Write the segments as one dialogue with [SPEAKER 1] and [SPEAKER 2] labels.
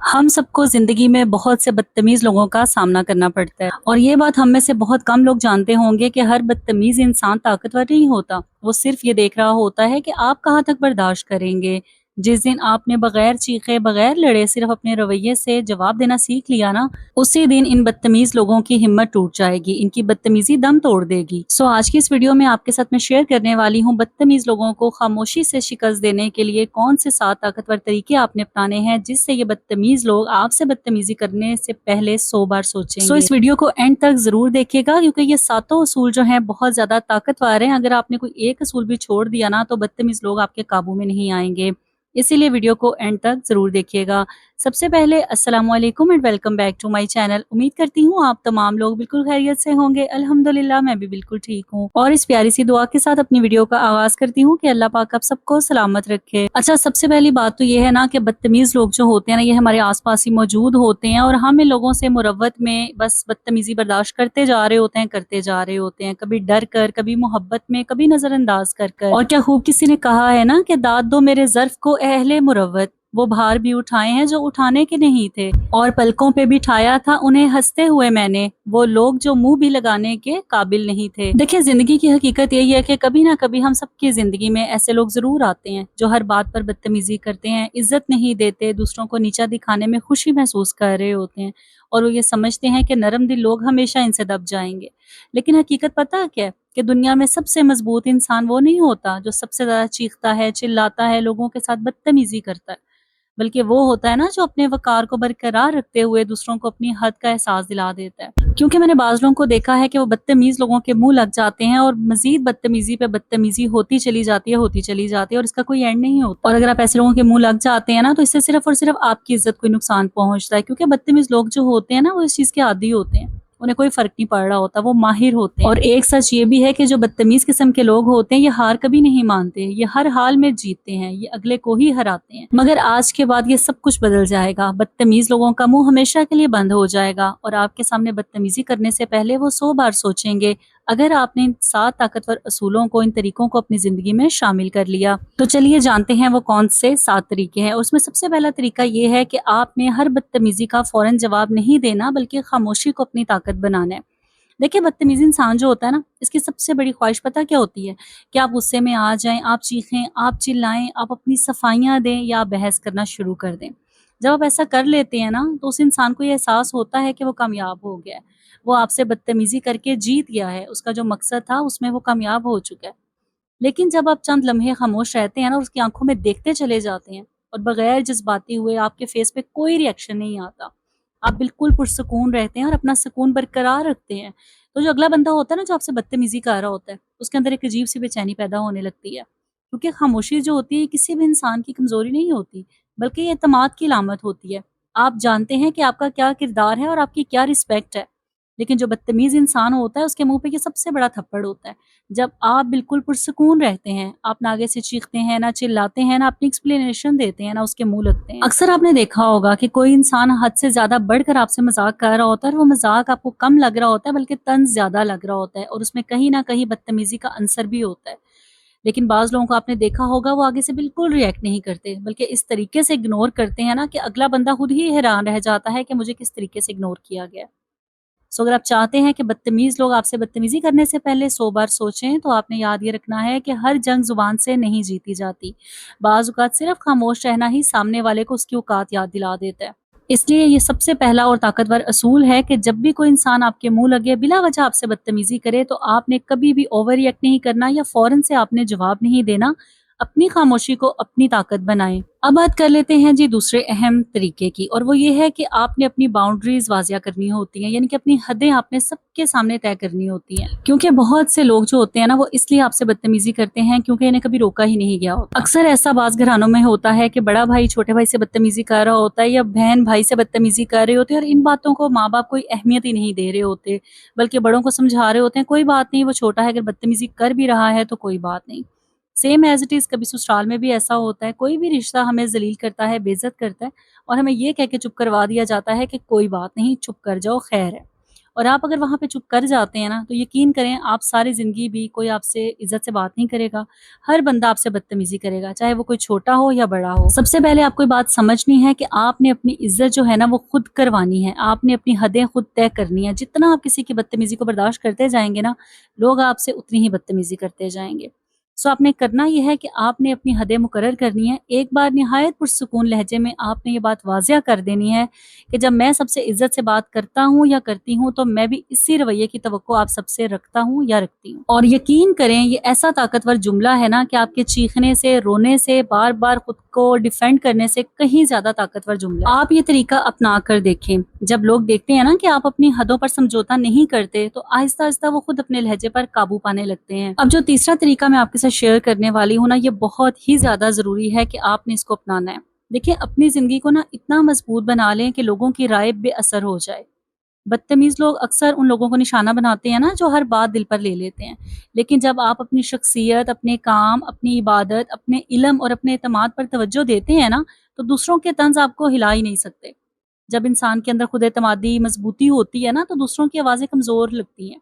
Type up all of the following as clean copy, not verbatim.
[SPEAKER 1] हम सबको ज़िंदगी में बहुत से बदतमीज़ लोगों का सामना करना पड़ता है और ये बात हम में से बहुत कम लोग जानते होंगे कि हर बदतमीज़ इंसान ताकतवर नहीं होता। वो सिर्फ ये देख रहा होता है कि आप कहाँ तक बर्दाश्त करेंगे। जिस दिन आपने बगैर चीखे बगैर लड़े सिर्फ अपने रवैये से जवाब देना सीख लिया ना, उसी दिन इन बदतमीज़ लोगों की हिम्मत टूट जाएगी, इनकी बदतमीज़ी दम तोड़ देगी। सो आज की इस वीडियो में आपके साथ मैं शेयर करने वाली हूँ बदतमीज़ लोगों को खामोशी से शिकस्त देने के लिए कौन से 7 ताकतवर तरीके आपने अपनाने हैं जिससे ये बदतमीज़ लोग आपसे बदतमीज़ी करने से पहले 100 बार सोचेंगे। सो इस वीडियो को एंड तक ज़रूर देखिएगा क्योंकि ये सातों असूल जो हैं बहुत ज़्यादा ताकतवर हैं। अगर आपने कोई एक असूल भी छोड़ दिया ना तो बदतमीज़ लोग आपके काबू में नहीं आएंगे। इसीलिए वीडियो को एंड तक ज़रूर देखिएगा। सबसे पहले अस्सलाम वालेकुम and welcome back to my channel. उम्मीद करती हूँ आप तमाम लोग बिल्कुल खैरियत से होंगे। अल्हम्दुलिल्लाह मैं भी बिल्कुल ठीक हूँ और इस प्यारी सी दुआ के साथ अपनी वीडियो का आगाज करती हूँ कि अल्लाह पाक आप सबको सलामत रखे। अच्छा, सबसे पहली बात तो ये है ना कि बदतमीज लोग जो होते हैं ना, ये हमारे आसपास ही मौजूद होते हैं और हम इन लोगों से मुरव्वत में बस बदतमीजी बर्दाश्त करते जा रहे होते हैं, करते जा रहे होते हैं, कभी डर कर, कभी मोहब्बत में, कभी नजरअंदाज कर। और क्या खूब किसी ने कहा है ना कि दाद दो मेरे ज़र्फ को अहले मुरव्वत, वो भार भी उठाए हैं जो उठाने के नहीं थे और पलकों पे भी ठाया था उन्हें हंसते हुए मैंने, वो लोग जो मुंह भी लगाने के काबिल नहीं थे। देखिए, जिंदगी की हकीकत यही है कि कभी ना कभी हम सबकी जिंदगी में ऐसे लोग जरूर आते हैं जो हर बात पर बदतमीजी करते हैं, इज्जत नहीं देते, दूसरों को नीचा दिखाने में खुशी महसूस कर रहे होते हैं और वो ये समझते हैं कि नरम दिल लोग हमेशा इनसे दब जाएंगे। लेकिन हकीकत पता है क्या है कि दुनिया में सबसे मजबूत इंसान वो नहीं होता जो सबसे ज्यादा चीखता है, चिल्लाता है, लोगों के साथ बदतमीजी करता है, बल्कि वो होता है ना जो अपने वकार को बरकरार रखते हुए दूसरों को अपनी हद का एहसास दिला देता है। क्योंकि मैंने बाज लोगों को देखा है कि वो बदतमीज लोगों के मुंह लग जाते हैं और मजीद बदतमीजी पे बदतमीजी होती चली जाती है, होती चली जाती है और इसका कोई एंड नहीं होता। और अगर आप ऐसे लोगों के मुंह लग जाते हैं ना तो इससे सिर्फ और सिर्फ आपकी इज्जत को नुकसान पहुंचता है, क्योंकि बदतमीज लोग जो होते हैं ना वो इस चीज के आदी होते हैं, उन्हें कोई फर्क नहीं पड़ रहा होता, वो माहिर होते हैं। और एक सच ये भी है कि जो बदतमीज किस्म के लोग होते हैं ये हार कभी नहीं मानते, ये हर हाल में जीतते हैं, ये अगले को ही हराते हैं। मगर आज के बाद ये सब कुछ बदल जाएगा, बदतमीज लोगों का मुंह हमेशा के लिए बंद हो जाएगा और आपके सामने बदतमीजी करने से पहले वो 100 बार सोचेंगे। अगर आपने इन 7 ताकतवर असूलों को, इन तरीकों को अपनी जिंदगी में शामिल कर लिया तो चलिए जानते हैं वो कौन से 7 तरीके हैं। उसमें सबसे पहला तरीका ये है कि आपने हर बदतमीजी का फौरन जवाब नहीं देना बल्कि खामोशी को अपनी ताकत बनाना है। देखिए, बदतमीजी इंसान जो होता है ना, इसकी सबसे बड़ी ख्वाहिश पता क्या होती है कि आप गुस्से में आ जाएं, आप चीखें, आप चिल्लाएं, आप अपनी सफाइयां दें या आप बहस करना शुरू कर दें। जब आप ऐसा कर लेते हैं ना तो उस इंसान को ये एहसास होता है कि वो कामयाब हो गया है, वो आपसे बदतमीजी करके जीत गया है, उसका जो मकसद था उसमें वो कामयाब हो चुका है। लेकिन जब आप चंद लम्हे खामोश रहते हैं ना और उसकी आंखों में देखते चले जाते हैं और बगैर जज्बाती हुए आपके फेस पे कोई रिएक्शन नहीं आता, आप बिल्कुल पुरसुकून रहते हैं और अपना सुकून बरकरार रखते हैं, तो जो अगला बंदा होता है ना जो आपसे बदतमीजी कर रहा होता है, उसके अंदर एक अजीब सी बेचैनी पैदा होने लगती है। क्योंकि खामोशी जो होती है किसी भी इंसान की कमजोरी नहीं होती, बल्कि ये एतमाद की अलामत होती है। आप जानते हैं कि आपका क्या किरदार है और आपकी क्या रिस्पेक्ट है। लेकिन जो बदतमीज इंसान होता है उसके मुंह पे ये सबसे बड़ा थप्पड़ होता है। जब आप बिल्कुल पुरसुकून रहते हैं, आप ना आगे से चीखते हैं, ना चिल्लाते हैं, ना अपनी एक्सप्लेनेशन देते हैं, ना उसके मुंह लगते हैं। अक्सर आपने देखा होगा कि कोई इंसान हद से ज्यादा बढ़कर आपसे मजाक कर रहा होता है और वो मजाक आपको कम लग रहा होता है बल्कि तंज ज्यादा लग रहा होता है और उसमें कहीं ना कहीं बदतमीजी का अंसर भी होता है। लेकिन बाज लोगों को आपने देखा होगा वो आगे से बिल्कुल रिएक्ट नहीं करते, बल्कि इस तरीके से इग्नोर करते हैं ना कि अगला बंदा खुद ही हैरान रह जाता है कि मुझे किस तरीके से इग्नोर किया गया। सो अगर आप चाहते हैं कि बदतमीज लोग आपसे बदतमीजी करने से पहले 100 बार सोचें तो आपने याद ये रखना है कि हर जंग जुबान से नहीं जीती जाती। बाज औक़ात सिर्फ खामोश रहना ही सामने वाले को उसकी औकात याद दिला देता है। इसलिए ये सबसे पहला और ताकतवर असूल है कि जब भी कोई इंसान आपके मुंह लगे, बिला वजह आपसे बदतमीजी करे, तो आपने कभी भी ओवर रिएक्ट नहीं करना या फौरन से आपने जवाब नहीं देना। अपनी खामोशी को अपनी ताकत बनाएं। अब बात कर लेते हैं जी दूसरे अहम तरीके की, और वो ये है कि आपने अपनी बाउंड्रीज वाजिया करनी होती हैं, यानी कि अपनी हदें आपने सबके सामने तय करनी होती हैं। क्योंकि बहुत से लोग जो होते हैं ना वो इसलिए आपसे बदतमीजी करते हैं क्योंकि इन्हें कभी रोका ही नहीं गया होता। अक्सर ऐसा बाज घरानों में होता है कि बड़ा भाई छोटे भाई से बदतमीजी कर रहा होता है या बहन भाई से बदतमीजी कर रहे होते हैं और इन बातों को माँ बाप कोई अहमियत ही नहीं दे रहे होते, बल्कि बड़ों को समझा रहे होते हैं कोई बात नहीं, वो छोटा है, अगर बदतमीजी कर भी रहा है तो कोई बात नहीं। सेम एज इट इज कभी ससुराल में भी ऐसा होता है, कोई भी रिश्ता हमें जलील करता है, बेइज्जत करता है और हमें ये कह के चुप करवा दिया जाता है कि कोई बात नहीं, चुप कर जाओ, खैर है। اور آپ اگر وہاں پہ چپ کر جاتے ہیں نا تو یقین کریں آپ ساری زندگی بھی کوئی آپ سے عزت سے بات نہیں کرے گا، ہر بندہ آپ سے بدتمیزی کرے گا، چاہے وہ کوئی چھوٹا ہو یا بڑا ہو۔ سب سے پہلے آپ کو یہ بات سمجھنی ہے کہ آپ نے اپنی عزت جو ہے نا وہ خود کروانی ہے، آپ نے اپنی حدیں خود طے کرنی ہے۔ جتنا آپ کسی کی بدتمیزی کو برداشت کرتے جائیں گے نا، لوگ آپ سے اتنی ہی بدتمیزی کرتے جائیں گے۔ سو آپ نے کرنا یہ ہے کہ آپ نے اپنی حدیں مقرر کرنی ہے۔ ایک بار نہایت پرسکون لہجے میں آپ نے یہ بات واضح کر دینی ہے کہ جب میں سب سے عزت سے بات کرتا ہوں یا کرتی ہوں تو میں بھی اسی رویے کی توقع آپ سب سے رکھتا ہوں یا رکھتی ہوں۔ اور یقین کریں یہ ایسا طاقتور جملہ ہے نا کہ آپ کے چیخنے سے، رونے سے، بار بار خود کو ڈیفینڈ کرنے سے کہیں زیادہ طاقتور جملہ ہے۔ آپ یہ طریقہ اپنا کر دیکھیں۔ جب لوگ دیکھتے ہیں نا کہ آپ اپنی حدوں پر سمجھوتا نہیں کرتے تو آہستہ آہستہ وہ خود اپنے لہجے پر قابو پانے لگتے ہیں۔ اب جو تیسرا طریقہ میں آپ کے ساتھ شیئر کرنے والی ہوں نا، یہ بہت ہی زیادہ ضروری ہے کہ آپ نے اس کو اپنانا ہے۔ دیکھیں اپنی زندگی کو نا اتنا مضبوط بنا لیں کہ لوگوں کی رائے بے اثر ہو جائے۔ بدتمیز لوگ اکثر ان لوگوں کو نشانہ بناتے ہیں نا جو ہر بات دل پر لے لیتے ہیں، لیکن جب آپ اپنی شخصیت، اپنے کام، اپنی عبادت، اپنے علم اور اپنے اعتماد پر توجہ دیتے ہیں نا تو دوسروں کے طنز آپ کو ہلا ہی نہیں سکتے۔ جب انسان کے اندر خود اعتمادی مضبوطی ہوتی ہے نا تو دوسروں کی آوازیں کمزور لگتی ہیں،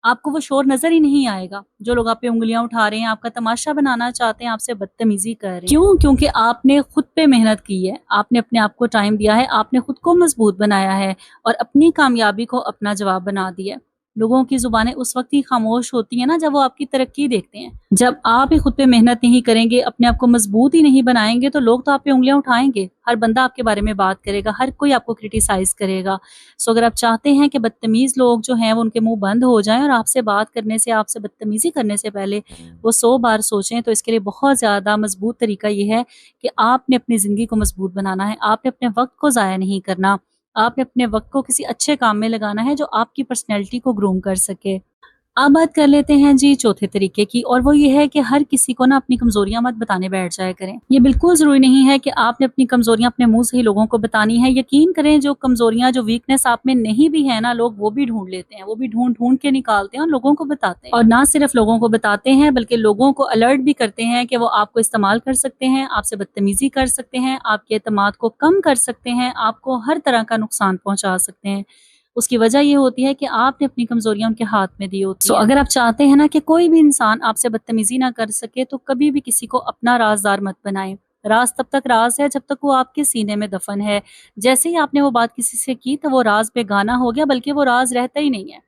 [SPEAKER 1] آپ کو وہ شور نظر ہی نہیں آئے گا۔ جو لوگ آپ پہ انگلیاں اٹھا رہے ہیں، آپ کا تماشا بنانا چاہتے ہیں، آپ سے بدتمیزی کر رہے ہیں، کیوں؟ کیونکہ آپ نے خود پہ محنت کی ہے، آپ نے اپنے آپ کو ٹائم دیا ہے، آپ نے خود کو مضبوط بنایا ہے اور اپنی کامیابی کو اپنا جواب بنا دیا ہے۔ لوگوں کی زبانیں اس وقت ہی خاموش ہوتی ہیں نا جب وہ آپ کی ترقی دیکھتے ہیں۔ جب آپ ہی خود پہ محنت نہیں کریں گے، اپنے آپ کو مضبوط ہی نہیں بنائیں گے تو لوگ تو آپ پہ انگلیاں اٹھائیں گے، ہر بندہ آپ کے بارے میں بات کرے گا، ہر کوئی آپ کو کرٹیسائز کرے گا۔ سو اگر آپ چاہتے ہیں کہ بدتمیز لوگ جو ہیں وہ ان کے منہ بند ہو جائیں اور آپ سے بات کرنے سے، آپ سے بدتمیزی کرنے سے پہلے وہ 100 بار سوچیں، تو اس کے لیے بہت زیادہ مضبوط طریقہ یہ ہے کہ آپ نے اپنی زندگی کو مضبوط بنانا ہے، آپ نے اپنے وقت کو ضائع نہیں کرنا، آپ نے اپنے وقت کو کسی اچھے کام میں لگانا ہے جو آپ کی پرسنالٹی کو گروم کر سکے۔ اب بات کر لیتے ہیں جی چوتھے طریقے کی، اور وہ یہ ہے کہ ہر کسی کو نا اپنی کمزوریاں مت بتانے بیٹھ جایا کریں۔ یہ بالکل ضروری نہیں ہے کہ آپ نے اپنی کمزوریاں اپنے منہ سے ہی لوگوں کو بتانی ہے۔ یقین کریں جو کمزوریاں، جو ویکنس آپ میں نہیں بھی ہے نا، لوگ وہ بھی ڈھونڈ لیتے ہیں، وہ بھی ڈھونڈ ڈھونڈ کے نکالتے ہیں اور لوگوں کو بتاتے ہیں۔ اور نہ صرف لوگوں کو بتاتے ہیں بلکہ لوگوں کو الرٹ بھی کرتے ہیں کہ وہ آپ کو استعمال کر سکتے ہیں، آپ سے بدتمیزی کر سکتے ہیں، آپ کے اعتماد کو کم کر سکتے ہیں، آپ کو ہر طرح کا نقصان پہنچا سکتے ہیں۔ اس کی وجہ یہ ہوتی ہے کہ آپ نے اپنی کمزوریاں ان کے ہاتھ میں دی ہوتی ہیں۔ اگر آپ چاہتے ہیں نا کہ کوئی بھی انسان آپ سے بدتمیزی نہ کر سکے تو کبھی بھی کسی کو اپنا رازدار مت بنائیں۔ راز تب تک راز ہے جب تک وہ آپ کے سینے میں دفن ہے۔ جیسے ہی آپ نے وہ بات کسی سے کی تو وہ راز بیگانہ ہو گیا، بلکہ وہ راز رہتا ہی نہیں ہے۔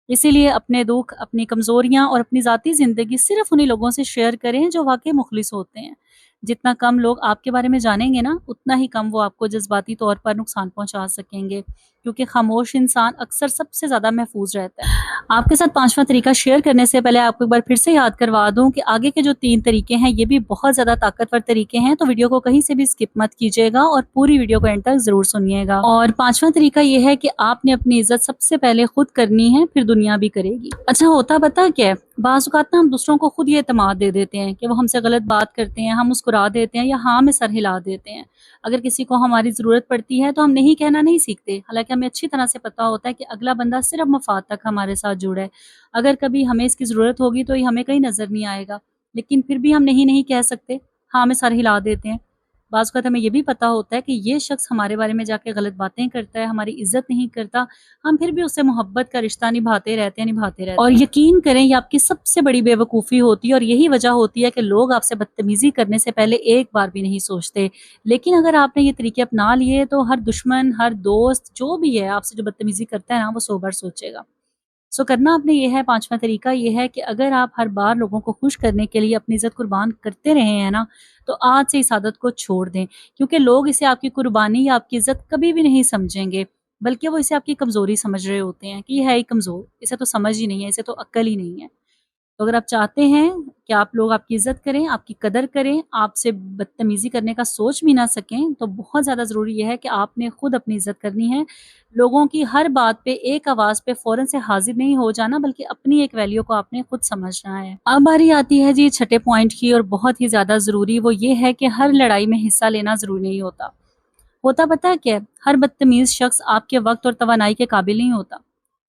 [SPEAKER 1] اسی لیے اپنے دکھ، اپنی کمزوریاں اور اپنی ذاتی زندگی صرف انہی لوگوں سے شیئر کریں جو واقعی مخلص ہوتے ہیں۔ جتنا کم لوگ آپ کے بارے میں جانیں گے نا، اتنا ہی کم وہ آپ کو جذباتی طور پر نقصان پہنچا سکیں گے، کیونکہ خاموش انسان اکثر سب سے زیادہ محفوظ رہتا ہے۔ آپ کے ساتھ پانچواں طریقہ شیئر کرنے سے پہلے آپ کو ایک بار پھر سے یاد کروا دوں کہ آگے کے جو 3 طریقے ہیں یہ بھی بہت زیادہ طاقتور طریقے ہیں، تو ویڈیو کو کہیں سے بھی اسکپ مت کیجیے گا اور پوری ویڈیو کو اینڈ تک ضرور سنیے گا۔ اور پانچواں طریقہ یہ ہے کہ آپ نے اپنی عزت سب سے پہلے خود کرنی ہے، پھر دنیا بھی کرے گی۔ اچھا ہوتا پتہ کیا ہے؟ بعض اوقات نا ہم دوسروں کو خود یہ اعتماد دے دیتے ہیں کہ وہ ہم سے غلط بات کرتے ہیں، ہم مسکرا دیتے ہیں یا ہاں میں سر ہلا دیتے ہیں۔ اگر کسی کو ہماری ضرورت پڑتی ہے تو ہم نہیں کہنا نہیں سیکھتے، حالانکہ ہمیں اچھی طرح سے پتہ ہوتا ہے کہ اگلا بندہ صرف مفاد تک ہمارے ساتھ جڑا ہے۔ اگر کبھی ہمیں اس کی ضرورت ہوگی تو یہ ہمیں کہیں نظر نہیں آئے گا، لیکن پھر بھی ہم نہیں کہہ سکتے، ہاں میں سر ہلا دیتے ہیں۔ بعض اوقات ہمیں یہ بھی پتہ ہوتا ہے کہ یہ شخص ہمارے بارے میں جا کے غلط باتیں کرتا ہے، ہماری عزت نہیں کرتا، ہم پھر بھی اس سے محبت کا رشتہ نبھاتے رہتے ہیں۔ اور یقین کریں یہ آپ کی سب سے بڑی بے وقوفی ہوتی ہے، اور یہی وجہ ہوتی ہے کہ لوگ آپ سے بدتمیزی کرنے سے پہلے ایک بار بھی نہیں سوچتے۔ لیکن اگر آپ نے یہ طریقے اپنا لیے تو ہر دشمن، ہر دوست جو بھی ہے آپ سے جو بدتمیزی کرتا ہے نا، وہ 100 بار سوچے گا۔ کرنا آپ نے یہ ہے، پانچواں طریقہ یہ ہے کہ اگر آپ ہر بار لوگوں کو خوش کرنے کے لیے اپنی عزت قربان کرتے رہے ہیں نا، تو آج سے اس عادت کو چھوڑ دیں، کیونکہ لوگ اسے آپ کی قربانی یا آپ کی عزت کبھی بھی نہیں سمجھیں گے، بلکہ وہ اسے آپ کی کمزوری سمجھ رہے ہوتے ہیں کہ یہ ہے ہی کمزور، اسے تو سمجھ ہی نہیں ہے، اسے تو عقل ہی نہیں ہے۔ تو اگر آپ چاہتے ہیں کہ آپ لوگ آپ کی عزت کریں، آپ کی قدر کریں، آپ سے بدتمیزی کرنے کا سوچ بھی نہ سکیں، تو بہت زیادہ ضروری یہ ہے کہ آپ نے خود اپنی عزت کرنی ہے۔ لوگوں کی ہر بات پہ ایک آواز پہ فوراً سے حاضر نہیں ہو جانا، بلکہ اپنی ایک ویلیو کو آپ نے خود سمجھنا ہے۔ اب باری آتی ہے جی چھٹے پوائنٹ کی، اور بہت ہی زیادہ ضروری، وہ یہ ہے کہ ہر لڑائی میں حصہ لینا ضروری نہیں ہوتا۔ ہوتا پتہ ہے کیا ہے؟ ہر بدتمیز شخص آپ کے وقت اور توانائی کے قابل نہیں ہوتا۔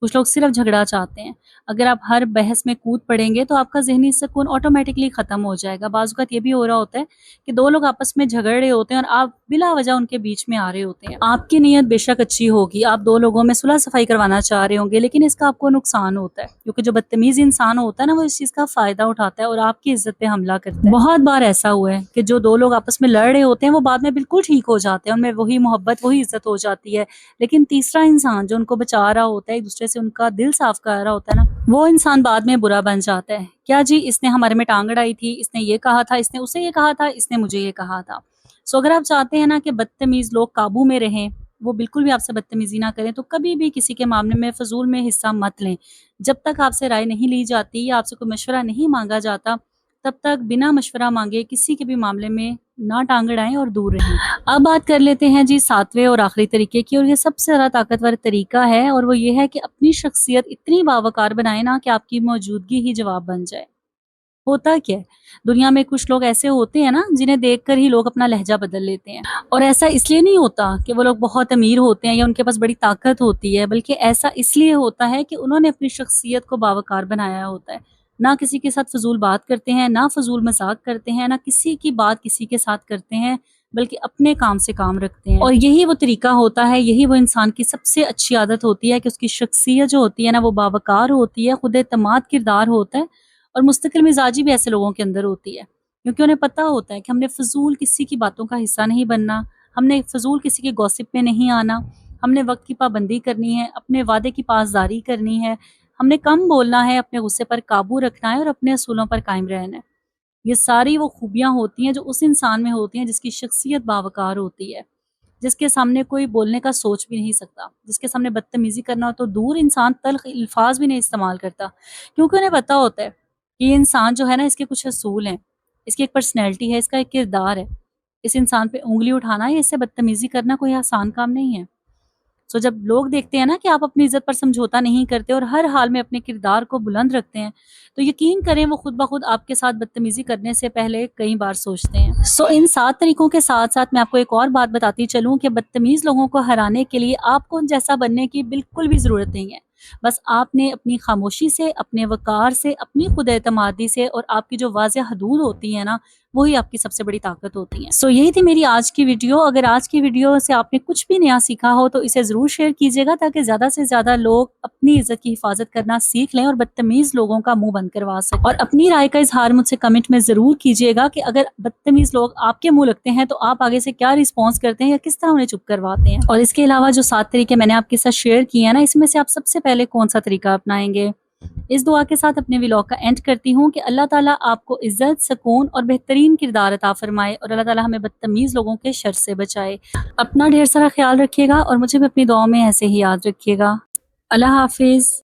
[SPEAKER 1] कुछ लोग सिर्फ झगड़ा चाहते हैं। अगर आप हर बहस में कूद पड़ेंगे तो आपका ज़हनी सुकून ऑटोमेटिकली ख़त्म हो जाएगा। बाज़ औक़ात ये भी हो रहा होता है कि 2 लोग आपस में झगड़ रहे होते हैं और आप बिला वजह उनके बीच में आ रहे होते हैं। आपकी नीयत बेशक अच्छी होगी, आप 2 लोगों में सुलह सफ़ाई करवाना चाह रहे होंगे, लेकिन इसका आपको नुकसान होता है, क्योंकि जो बदतमीज़ इंसान होता है ना, वो इस चीज़ का फ़ायदा उठाता है और आपकी इज़्ज़त पे हमला करता है। बहुत बार ऐसा हुआ है कि जो 2 लोग आपस में लड़ रहे होते हैं, वो बाद में बिल्कुल ठीक हो जाते हैं, उनमें वही मोहब्बत, वही इज़्ज़त हो जाती है। लेकिन तीसरा इंसान जो उनको बचा रहा होता है, एक दूसरे से उनका दिल साफ कर रहा होता है ना, वो इंसान बाद में बुरा बन जाता है। क्या जी, इसने हमारे में टांग अड़ाई थी, इसने ये कहा था, इसने उसे ये कहा था, इसने मुझे ये कहा था। सो अगर आप चाहते हैं ना कि बदतमीज़ लोग काबू में रहें, वो बिल्कुल भी आपसे बदतमीज़ी ना करें, तो कभी भी किसी के मामले में फ़िज़ूल में हिस्सा मत लें। जब तक आपसे राय नहीं ली जाती या आपसे कोई मशवरा नहीं मांगा जाता, तब तक बिना मशवरा मांगे किसी के भी मामले में ना टांग अड़ाएं और दूर रहें। अब बात कर लेते हैं जी 7वें और आखिरी तरीके की, और ये सबसे ज़्यादा ताकतवर तरीका है, और वो ये है कि अपनी शख्सियत इतनी बावकार बनाएं ना कि आपकी मौजूदगी ही जवाब बन जाए। होता क्या है, दुनिया में कुछ लोग ऐसे होते हैं ना, जिन्हें देखकर ही लोग अपना लहजा बदल लेते हैं, और ऐसा इसलिए नहीं होता कि वो लोग बहुत अमीर होते हैं या उनके पास बड़ी ताकत होती है, बल्कि ऐसा इसलिए होता है कि उन्होंने अपनी शख्सियत को बावकार बनाया होता है। ना किसी के साथ फजूल बात करते हैं, ना फजूल मजाक करते हैं, ना किसी की बात किसी के साथ करते हैं, बल्कि अपने काम से काम रखते हैं। और यही वो तरीका होता है, यही वो इंसान की सबसे अच्छी आदत होती है कि उसकी शख्सियत जो होती है ना, वो बावकार होती है, खुद एतमाद किरदार होता है, और मुस्तकिल मिजाजी भी ऐसे लोगों के अंदर होती है, क्योंकि उन्हें पता होता है कि हमने फजूल किसी की बातों का हिस्सा नहीं बनना, हमने फजूल किसी के गॉसिप में नहीं आना, हमने वक्त की पाबंदी करनी है, अपने वादे की पासदारी करनी है, हमने कम बोलना है, अपने गुस्से पर काबू रखना है और अपने असूलों पर कायम रहना है। ये सारी वो खूबियाँ होती हैं जो उस इंसान में होती हैं जिसकी शख्सियत बावकार होती है, जिसके सामने कोई बोलने का सोच भी नहीं सकता, जिसके सामने बदतमीज़ी करना हो तो दूर, इंसान तल्ख़ अल्फाज भी नहीं इस्तेमाल करता, क्योंकि उन्हें पता होता है कि ये इंसान जो है ना, इसके कुछ असूल हैं, इसकी एक पर्सनैलिटी है, इसका एक किरदार है। इस इंसान पे उँगली उठाना या इससे बदतमीज़ी करना कोई आसान काम नहीं है। सो जब लोग देखते हैं ना कि आप अपनी इज़्ज़त पर समझौता नहीं करते और हर हाल में अपने किरदार को बुलंद रखते हैं, तो यकीन करें वो खुद ब खुद आपके साथ बदतमीज़ी करने से पहले कई बार सोचते हैं। सो इन 7 तरीकों के साथ-साथ मैं आपको एक और बात बताती चलूँ कि बदतमीज़ लोगों को हराने के लिए आपको उन जैसा बनने की बिल्कुल भी ज़रूरत नहीं है। बस आपने अपनी खामोशी से, अपने वक़ार से, अपनी खुद एतमादी से और आपकी जो वाज़ेह हदूद होती है ना, वही आपकी सबसे बड़ी ताकत होती है। सो यही थी मेरी आज की वीडियो। अगर आज की वीडियो से आपने कुछ भी नया सीखा हो तो इसे ज़रूर शेयर कीजिएगा, ताकि ज़्यादा से ज़्यादा लोग अपनी इज़्ज़त की हिफाजत करना सीख लें और बदतमीज़ लोगों का मुँह बंद करवा सकें। और अपनी राय का इज़हार मुझसे कमेंट में ज़रूर कीजिएगा कि अगर बदतमीज़ लोग आपके मुँह लगते हैं तो आप आगे से क्या रिस्पॉन्स करते हैं या किस तरह उन्हें चुप करवाते हैं। और इसके अलावा जो 7 तरीके मैंने आपके साथ शेयर किए हैं ना, इसमें से आप सबसे पहले कौन-सा तरीका अपनाएँगे? इस दुआ के साथ अपने व्लॉग का एंड करती हूँ कि अल्लाह ताला आपको इज़्ज़त, सुकून और बेहतरीन किरदार अता फरमाए, और अल्लाह ताला हमें बदतमीज़ लोगों के शर से बचाए। अपना ढेर सारा ख्याल रखिएगा और मुझे भी अपनी दुआओं में ऐसे ही याद रखिएगा। अल्लाह हाफ़िज़।